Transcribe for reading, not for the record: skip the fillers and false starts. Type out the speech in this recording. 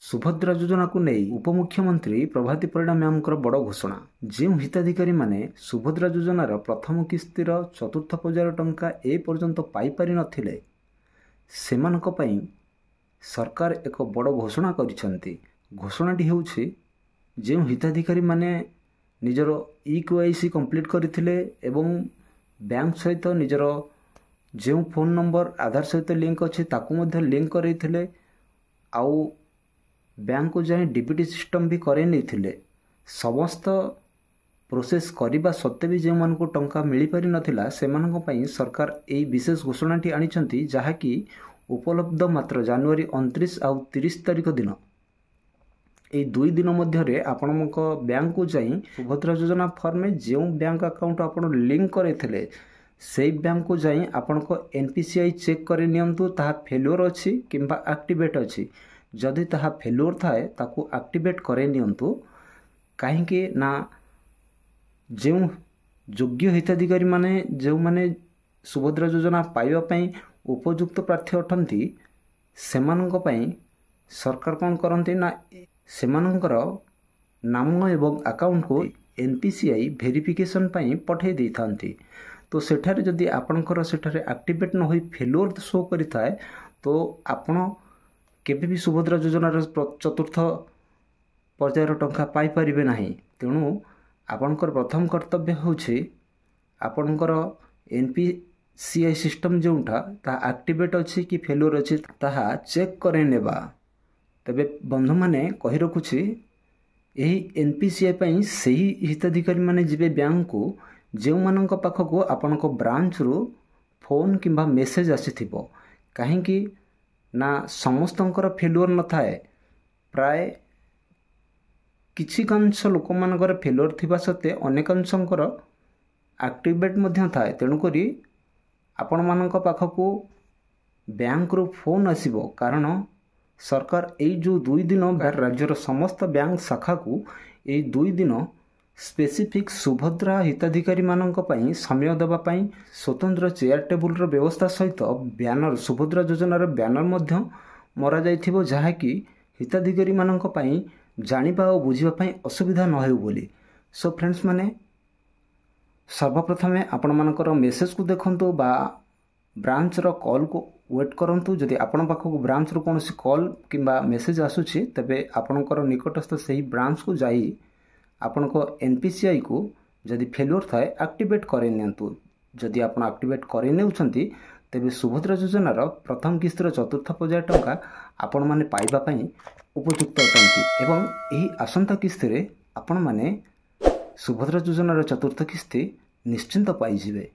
सुभद्रा योजना को नहीं उपमुख्यमंत्री प्रभाती परिडा मैम बड़ घोषणा। जो हिताधिकारी माने सुभद्रा योजनार प्रथम किस्तिर चतुर्थ पर्यायर टंका ए पर्यंत पाई पारि नथिले सेमानक पई सरकार एक बड़ घोषणा करिसेंती। घोषणाटी हेउछि जो हिताधिकारी माने निजर EKYC कंप्लीट करथिले एवं बैंक सहित निजर जो फोन नंबर आधार सहित लिंक अच्छे ताकू मध्य लिंक करैथिले आउ बैंक को जाए डीबीटी सिस्टम भी करे नहीं थिले। समस्त प्रोसेस करने सत्वे भी जो मान को टंका मिल पारि नथिला सेमानक पई सरकार यही विशेष घोषणाटी आनिछंती जहाँकि उपलब्ध मात्र जनवरी 29 आउ 30 तारिख दिन এই দুই দিন মধ্যে আপনার ব্যাঙ্ক যাই সুভদ্রা যোজনা ফর্মে যে ব্যাঙ্ক আকাউন্ট আপনার লিঙ্ক করে সেই ব্যাঙ্ক যাই আপনার NPCI চেক করে নিয়ন্তু তাহা ফেলুয়ার অছি কিংবা আক্টিভেট অছি। যদি তাহা ফেলুয়ার থাকে তাকে আক্টিভেট করে নিয়ন্তু কাহিঁকি না যে যোগ্য হিতাধিकारी माने जो माने सुभद्रा योजना पाइबा पई उपयुक्त प्रार्थी अटंती सेमानक पई सरकार कौन करती ना सेमानंकर नाम एवं अकाउंट को NPCI वेरिफिकेशन पई पठे दी थांती। तो सेठारे जदि आपनकर सेठारे एक्टिवेट न होई फेलुअर शो करिथाए तो आपण केबे भी सुभद्रा योजनार चतुर्थ पर्यायर टंका पाई परिबे नाही। तेणु आपनकर प्रथम कर्तव्य होछि आपनकर NPCI सिस्टम जोंठा ता एक्टिवेट अछि कि फेलुअर अछि ताहा चेक करे नेबा। तबे बंधु माने कहि रखुछि यही NPCI पई सही हिताधिकारी माने जिबे बैंक को जो मानक पाखको आपनक ब्रांच रु फोन किंबा मेसेज आसीथिबो काहेकि ना समस्तंकर फेलुअर न थाए प्राय किछि कांश लोक मानकर फेलुअर थिबा सत्ते अनेकांशंकर एक्टिवेट मध्य थाए। तेणु करी आपण मानक पाखको बैंक रु फोन आसीबो कारण सरकार यही जो दुई दिन राज्यर समस्त बैंक शाखा को यही दुई दिन स्पेसिफिक सुभद्रा हिताधिकारी मानक पई समय देबा पई स्वतंत्र चेयर टेबुल रो व्यवस्था सहित बैनर सुभद्रा योजनार बैनर मध्य मरा जाइथिबो जहाँकि हिताधिकारी मानक पई जानिबा और बुझिबा पई असुविधा न हेउ बोली। सो फ्रेंड्स माने सर्वप्रथमे आपण मानकर मेसेज को देखंतु बा ब्रांच रो कॉल को वेट करंतु। जदि आपण पाखक ब्रांच रो कोनोसी कॉल किंबा मेसेज आसुछि तबे आपणकर निकटस्थ सही ब्रांच को जाई आपनको NPCI को जदि फेलुअर थाए एक्टिवेट करे नियंतु। जदि आपण एक्टिवेट करे नेउछंती तबे सुभद्रा योजनार प्रथम किस्तिर चतुर्थ पर्याय टंका आपण माने पाइबा पई उपयुक्त अटंती एवं एही आसंता किस्तिरे आपण माने सुभद्रा योजनार चतुर्थ किस्ती निश्चिंत पाइजिबे।